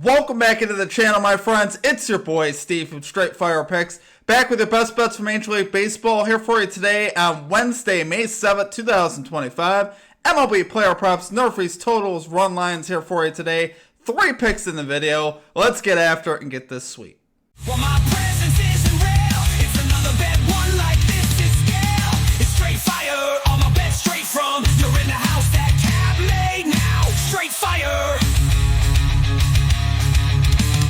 Welcome back into the channel, my friends. It's your boy, Steve from Straight Fire Picks. Back with your best bets from Major League Baseball. Here for you today on Wednesday, May 7th, 2025. MLB player props, NRFI's totals, run lines here for you today. 3 picks in the video. Let's get after it and get this sweet. Well, my presence isn't real. It's another bad one like this is scale. It's straight fire. All my bets straight from. You're in the house that cat made now. Straight fire.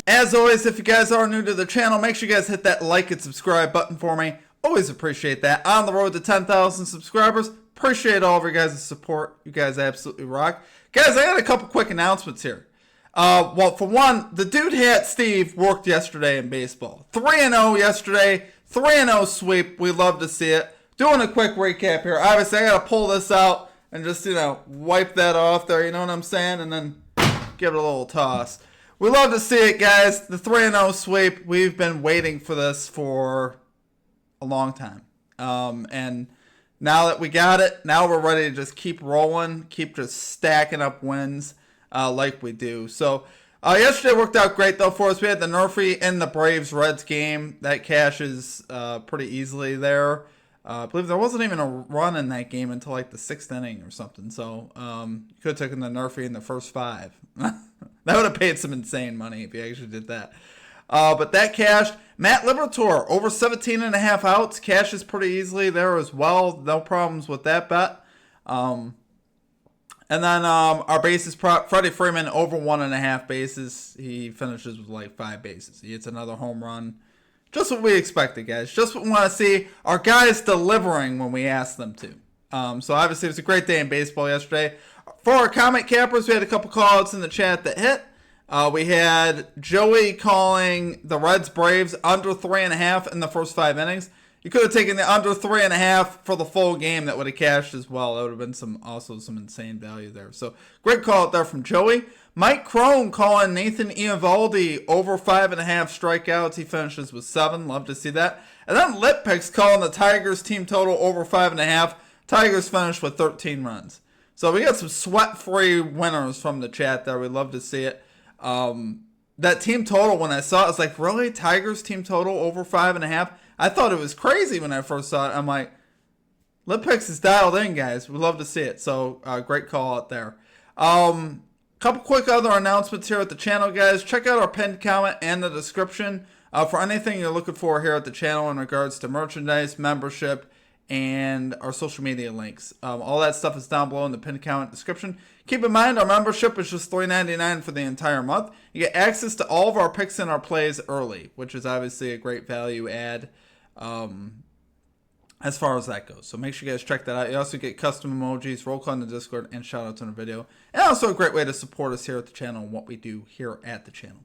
As always, if you guys are new to the channel, make sure you guys hit that like and subscribe button for me. Always appreciate that. On the road to 10,000 subscribers. Appreciate all of your guys' support. You guys absolutely rock. Guys, I got a couple quick announcements here. Well, for one, the Dude Hat Steve worked yesterday in baseball. 3-0 yesterday. 3-0 sweep. We love to see it. Doing a quick recap here. Obviously, I got to pull this out and just, wipe that off there. You know what I'm saying? And then give it a little toss. We love to see it, guys. The 3-0 sweep. We've been waiting for this for a long time. And now that we got it, now we're ready to just keep rolling, keep just stacking up wins like we do. So yesterday worked out great, though, for us. We had the NRFI and the Braves-Reds game. That cashes pretty easily there. I believe there wasn't even a run in that game until like the 6th inning or something. So you could have taken the NRFI in the first 5. That would have paid some insane money if you actually did that. But that cashed. Matt Liberatore, over 17.5 outs, cashes pretty easily there as well. No problems with that bet. And then our bases prop, Freddie Freeman, over 1.5 bases. He finishes with like 5 bases. He hits another home run. Just what we expected, guys. Just what we want to see. Our guys delivering when we ask them to. So obviously it was a great day in baseball yesterday. For our comment cappers, we had a couple call-outs in the chat that hit. We had Joey calling the Reds-Braves under 3.5 in the first 5 innings. You could have taken the under 3.5 for the full game. That would have cashed as well. That would have been also some insane value there. So great call out there from Joey. Mike Crone calling Nathan Eovaldi over 5.5 strikeouts. He finishes with 7. Love to see that. And then Lit Picks calling the Tigers team total over 5.5. Tigers finished with 13 runs. So we got some sweat-free winners from the chat there. We love to see it. That team total, when I saw it, I was like, really? Tigers team total over 5.5? I thought it was crazy when I first saw it. I'm like, Lit Picks is dialed in, guys. We love to see it. So great call out there. Couple quick other announcements here at the channel, guys. Check out our pinned comment and the description for anything you're looking for here at the channel in regards to merchandise, membership, and our social media links. All that stuff is down below in the pinned comment description. Keep in mind, our membership is just $3.99 for the entire month. You get access to all of our picks and our plays early, which is obviously a great value add as far as that goes. So make sure you guys check that out. You also get custom emojis, roll call in the Discord, and shout-outs on the video. And also a great way to support us here at the channel and what we do here at the channel.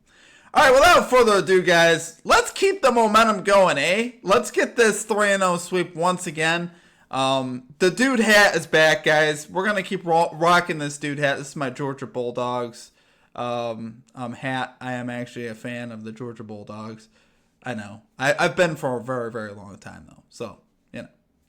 All right, without further ado, guys, let's keep the momentum going, eh? Let's get this 3-0 sweep once again. The Dude Hat is back, guys. We're going to keep rocking this Dude Hat. This is my Georgia Bulldogs hat. I am actually a fan of the Georgia Bulldogs. I know. I've been for a very, very long time, though. So,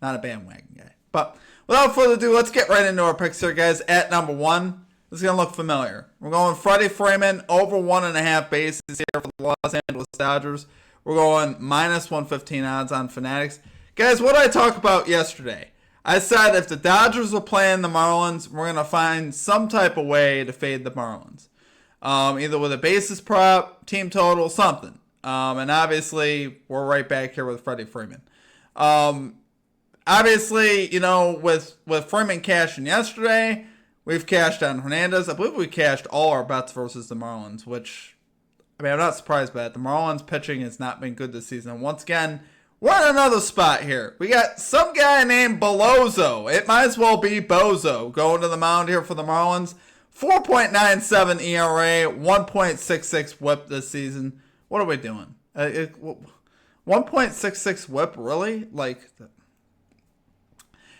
not a bandwagon guy. But without further ado, let's get right into our picks here, guys. At number 1. This is going to look familiar. We're going Freddie Freeman over 1.5 bases here for the Los Angeles Dodgers. We're going minus 115 odds on Fanatics. Guys, what did I talk about yesterday? I said if the Dodgers are playing the Marlins, we're going to find some type of way to fade the Marlins. Either with a basis prop, team total, something. And obviously, we're right back here with Freddie Freeman. Obviously, with Freeman cashing yesterday, we've cashed on Hernandez. I believe we cashed all our bets versus the Marlins, which, I'm not surprised by that. The Marlins pitching has not been good this season. And once again, we're in another spot here. We got some guy named Belozo. It might as well be Bozo going to the mound here for the Marlins. 4.97 ERA, 1.66 whip this season. What are we doing? 1.66 whip, really?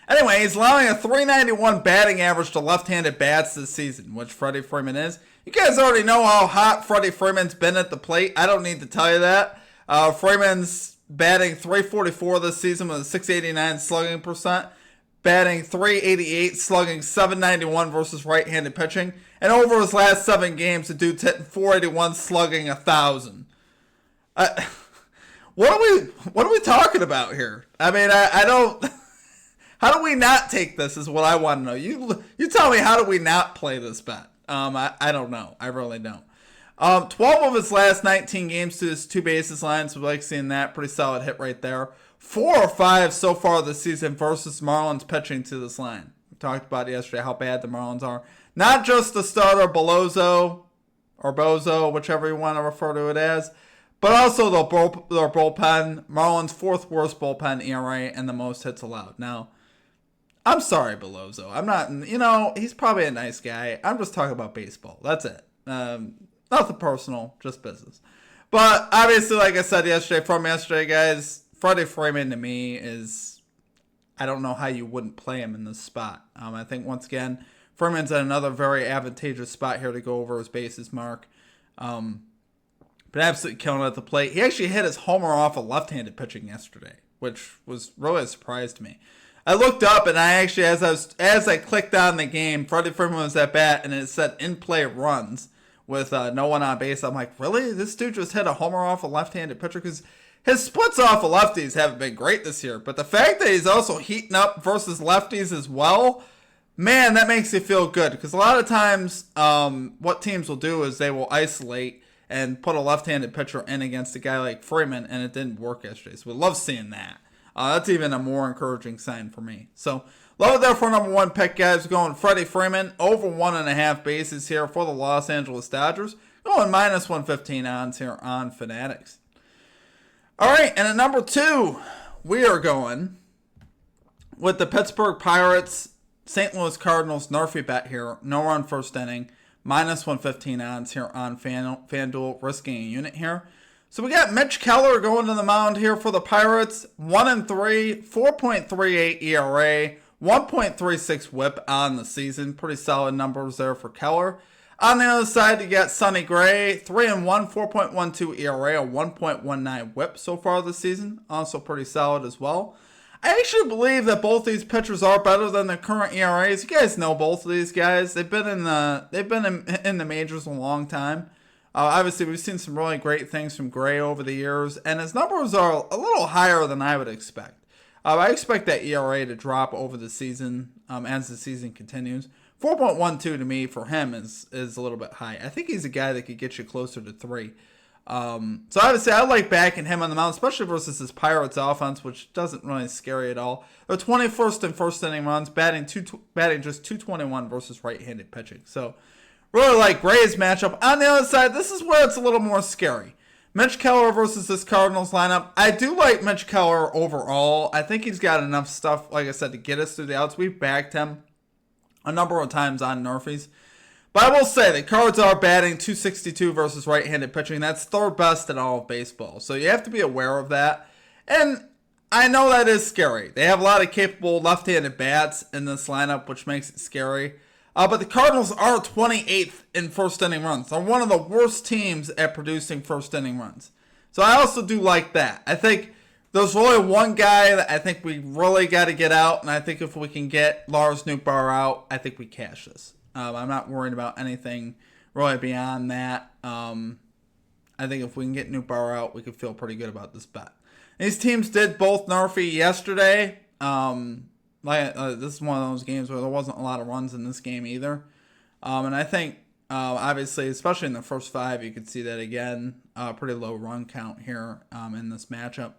Anyway, he's allowing a .391 batting average to left-handed bats this season, which Freddie Freeman is. You guys already know how hot Freddie Freeman's been at the plate. I don't need to tell you that. Freeman's batting .344 this season with a .689 slugging percent. batting .388, slugging .791 versus right-handed pitching. And over his last 7 games, the dude's hitting .481, slugging 1,000. What are we talking about here? I mean, I don't. How do we not take this? Is what I want to know. You tell me, how do we not play this bet? I don't know. I really don't. 12 of his last 19 games to his 2 bases line, so we like seeing that. Pretty solid hit right there. 4 or 5 so far this season versus Marlins pitching to this line. We talked about yesterday how bad the Marlins are. Not just the starter Belozo or Bozo, whichever you want to refer to it as, but also their bullpen. Marlins' 4th worst bullpen ERA and the most hits allowed. Now, I'm sorry, Belozo. I'm not, he's probably a nice guy. I'm just talking about baseball. That's it. Nothing personal, just business. But obviously, like I said yesterday, guys, Freddie Freeman to me is, I don't know how you wouldn't play him in this spot. I think once again, Freeman's at another very advantageous spot here to go over his bases mark. But absolutely killing it at the plate. He actually hit his homer off of left-handed pitching yesterday, which was really a surprise to me. I looked up and I actually, as I clicked on the game, Freddie Freeman was at bat and it said in play runs with no one on base. I'm like, really? This dude just hit a homer off a left-handed pitcher? Because his splits off of lefties haven't been great this year. But the fact that he's also heating up versus lefties as well, man, that makes you feel good. Because a lot of times what teams will do is they will isolate and put a left-handed pitcher in against a guy like Freeman, and it didn't work yesterday. So we love seeing that. That's even a more encouraging sign for me. So, love it there for number 1 pick, guys. Going Freddie Freeman, over 1.5 bases here for the Los Angeles Dodgers. Going minus -115 odds here on Fanatics. All right, and at number 2, we are going with the Pittsburgh Pirates, St. Louis Cardinals, NRFI bet here. No run first inning, minus .115 odds here on FanDuel, risking a unit here. So we got Mitch Keller going to the mound here for the Pirates. 1-3, 4.38 ERA, 1.36 WHIP on the season. Pretty solid numbers there for Keller. On the other side, you got Sonny Gray, 3-1, 4.12 ERA, a 1.19 WHIP so far this season. Also pretty solid as well. I actually believe that both these pitchers are better than their current ERAs. You guys know both of these guys. They've been in the majors a long time. Obviously, we've seen some really great things from Gray over the years, and his numbers are a little higher than I would expect. I expect that ERA to drop over the season as the season continues. 4.12 to me for him is a little bit high. I think he's a guy that could get you closer to 3. So obviously, I like backing him on the mound, especially versus his Pirates offense, which doesn't really scare you at all. They're 21st in first inning runs, batting just .221 versus right-handed pitching. So really like Gray's matchup. On the other side, this is where it's a little more scary. Mitch Keller versus this Cardinals lineup. I do like Mitch Keller overall. I think he's got enough stuff, like I said, to get us through the outs. We've backed him a number of times on Nerfies. But I will say, the Cards are batting .262 versus right-handed pitching. That's 3rd best in all of baseball. So you have to be aware of that. And I know that is scary. They have a lot of capable left-handed bats in this lineup, which makes it scary. But the Cardinals are 28th in first inning runs. They're one of the worst teams at producing first inning runs. So I also do like that. I think there's really one guy that I think we really got to get out, and I think if we can get Lars Nootbaar out, I think we cash this. I'm not worried about anything really beyond that. I think if we can get Nootbaar out, we could feel pretty good about this bet. These teams did both Nerfy yesterday. This is one of those games where there wasn't a lot of runs in this game either. And I think, obviously, especially in the first 5, you could see that again. Pretty low run count here in this matchup.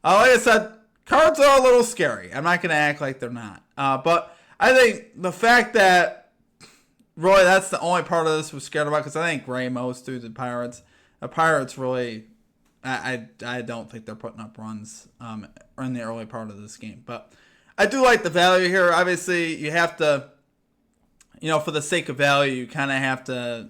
Like I said, Cards are a little scary. I'm not going to act like they're not. But I think the fact that really that's the only part of this we're scared about, because I think Gray most through the Pirates. The Pirates really, I don't think they're putting up runs in the early part of this game. But I do like the value here. Obviously, you have to, for the sake of value, you kind of have to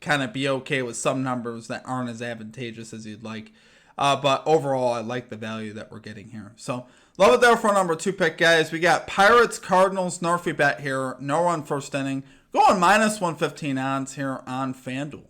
kind of be okay with some numbers that aren't as advantageous as you'd like. But overall, I like the value that we're getting here. So, love it there for number 2 pick, guys. We got Pirates, Cardinals, Nerfy bet here. No run first inning. Going minus -115 odds here on FanDuel.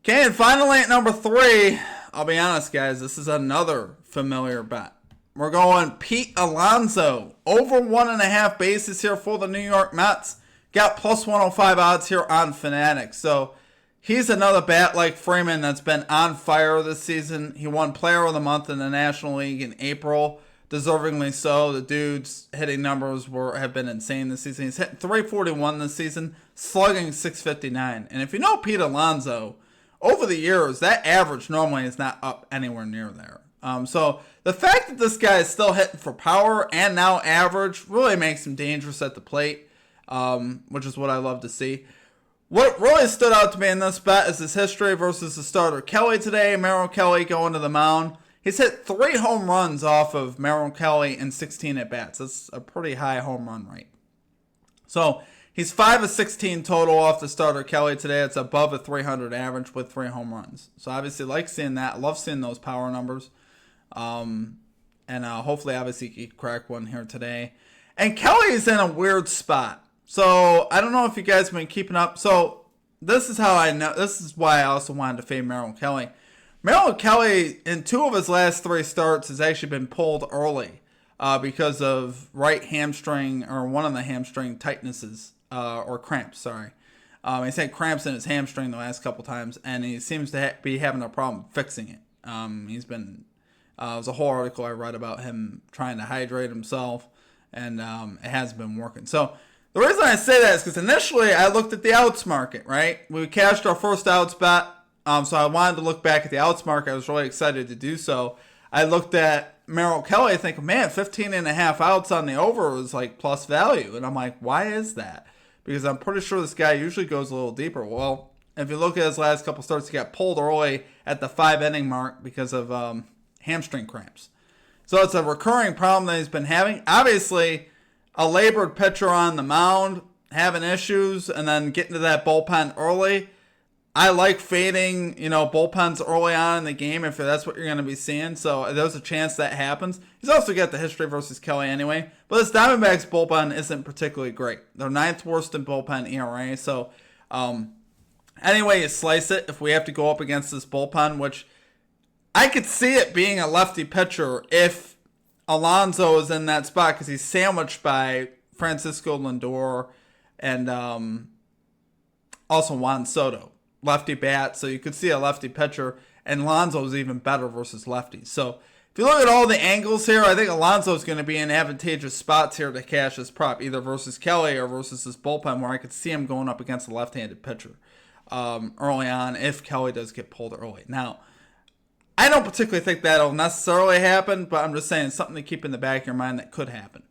Okay, and finally at number 3, I'll be honest, guys, this is another familiar bet. we're going Pete Alonso. Over 1.5 bases here for the New York Mets. Got plus 105 odds here on Fanatics. So he's another bat like Freeman that's been on fire this season. He won Player of the Month in the National League in April. Deservingly so. The dude's hitting numbers have been insane this season. He's hitting 341 this season, slugging 659. And if you know Pete Alonso, over the years, that average normally is not up anywhere near there. So the fact that this guy is still hitting for power and now average really makes him dangerous at the plate, which is what I love to see. What really stood out to me in this bet is his history versus the starter Kelly today. Merrill Kelly going to the mound. He's hit 3 home runs off of Merrill Kelly in 16 at-bats. That's a pretty high home run rate. So he's 5 of 16 total off the starter Kelly today. It's above a 300 average with 3 home runs. So obviously like seeing that. I love seeing those power numbers. And hopefully obviously he can crack one here today. And Kelly's in a weird spot. So I don't know if you guys have been keeping up. So this is how I know. This is why I also wanted to fade Merrill Kelly. Merrill Kelly, in 2 of his last 3 starts, has actually been pulled early because of right hamstring or one of the hamstring tightnesses or cramps, sorry. He's had cramps in his hamstring the last couple times, and he seems to be having a problem fixing it. He's been, it was a whole article I read about him trying to hydrate himself, and it hasn't been working. So the reason I say that is because initially I looked at the outs market, right? We cashed our first outs bet. So I wanted to look back at the outs market. I was really excited to do so. I looked at Merrill Kelly, thinking, man, 15.5 outs on the over is like plus value. And I'm like, why is that? Because I'm pretty sure this guy usually goes a little deeper. Well, if you look at his last couple starts, he got pulled early at the 5-inning mark because of hamstring cramps. So it's a recurring problem that he's been having. Obviously, a labored pitcher on the mound, having issues, and then getting to that bullpen early. I like fading, bullpens early on in the game if that's what you're going to be seeing. So there's a chance that happens. He's also got the history versus Kelly anyway. But this Diamondbacks bullpen isn't particularly great. They're 9th worst in bullpen ERA. So anyway you slice it, if we have to go up against this bullpen, which I could see it being a lefty pitcher if Alonso is in that spot because he's sandwiched by Francisco Lindor and also Juan Soto. Lefty bat, so you could see a lefty pitcher, and Alonso's even better versus lefties. So if you look at all the angles here, I think Alonso's going to be in advantageous spots here to cash this prop, either versus Kelly or versus this bullpen, where I could see him going up against a left-handed pitcher early on if Kelly does get pulled early. Now, I don't particularly think that'll necessarily happen, but I'm just saying it's something to keep in the back of your mind that could happen.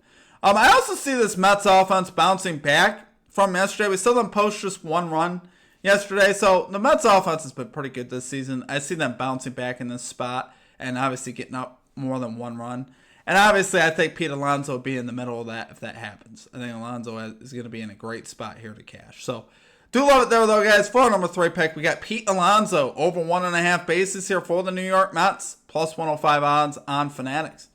I also see this Mets offense bouncing back from yesterday. We saw them post just 1 run yesterday. So the Mets offense has been pretty good this season. I see them bouncing back in this spot and obviously getting up more than 1 run. And obviously I think Pete Alonso will be in the middle of that if that happens. I think Alonso is going to be in a great spot here to cash. So do love it there though, guys. For our number 3 pick, we got Pete Alonso over 1.5 bases here for the New York Mets. Plus 105 odds on Fanatics.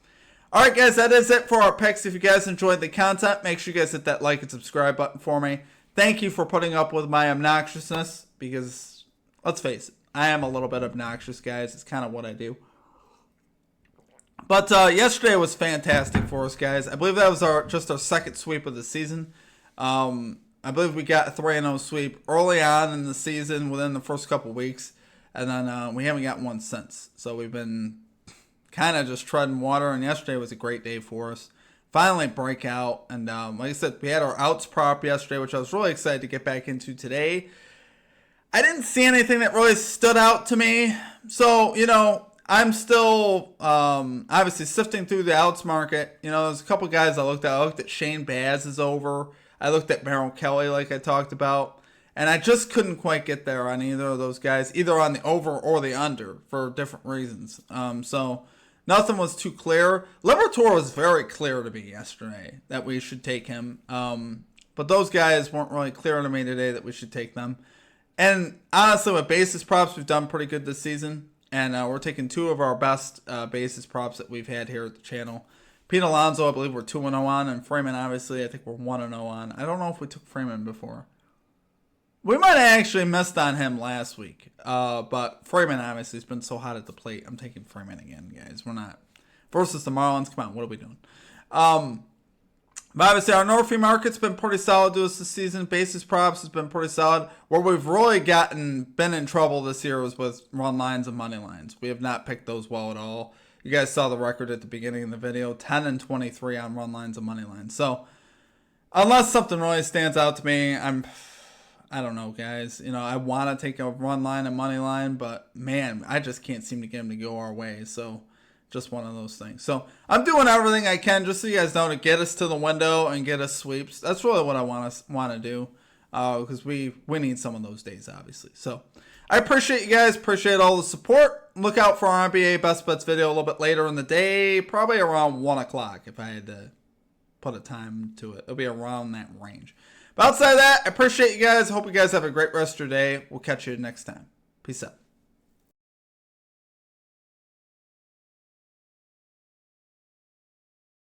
All right, guys, that is it for our picks. If you guys enjoyed the content, make sure you guys hit that like and subscribe button for me. Thank you for putting up with my obnoxiousness because, let's face it, I am a little bit obnoxious, guys. It's kind of what I do. But yesterday was fantastic for us, guys. I believe that was just our second sweep of the season. I believe we got a 3-0 sweep early on in the season within the first couple weeks. And then we haven't got one since. So we've been kind of just treading water. And yesterday was a great day for us. Finally break out, and like I said, we had our outs prop yesterday, which I was really excited to get back into today. I didn't see anything that really stood out to me, so I'm still obviously sifting through the outs market. There's a couple guys I looked at. I looked at Shane Baz's over. I looked at Merrill Kelly, like I talked about, and I just couldn't quite get there on either of those guys, either on the over or the under for different reasons. So. Nothing was too clear. Liberatore was very clear to me yesterday that we should take him. But those guys weren't really clear to me today that we should take them. And honestly, with basis props, we've done pretty good this season. And we're taking 2 of our best basis props that we've had here at the channel. Pete Alonso, I believe we're 2-0 on. And Freeman, obviously, I think we're 1-0 on. I don't know if we took Freeman before. We might have actually missed on him last week. But Freeman obviously has been so hot at the plate. I'm taking Freeman again, guys. We're versus the Marlins. Come on, what are we doing? But obviously, our NRFI market's been pretty solid to us this season. Basis props has been pretty solid. Where we've really been in trouble this year was with run lines and money lines. We have not picked those well at all. You guys saw the record at the beginning of the video, 10-23 on run lines and money lines. So, unless something really stands out to me, I don't know, guys. You know, I want to take a run line and money line, but man, I just can't seem to get them to go our way. So, just one of those things. So, I'm doing everything I can, just so you guys know, to get us to the window and get us sweeps. That's really what I want to do, because we need some of those days, obviously. So, I appreciate you guys. Appreciate all the support. Look out for our NBA Best Bets video a little bit later in the day, probably around 1 o'clock if I had to put a time to it. It'll be around that range. But outside of that, I appreciate you guys. Hope you guys have a great rest of your day. We'll catch you next time. Peace out.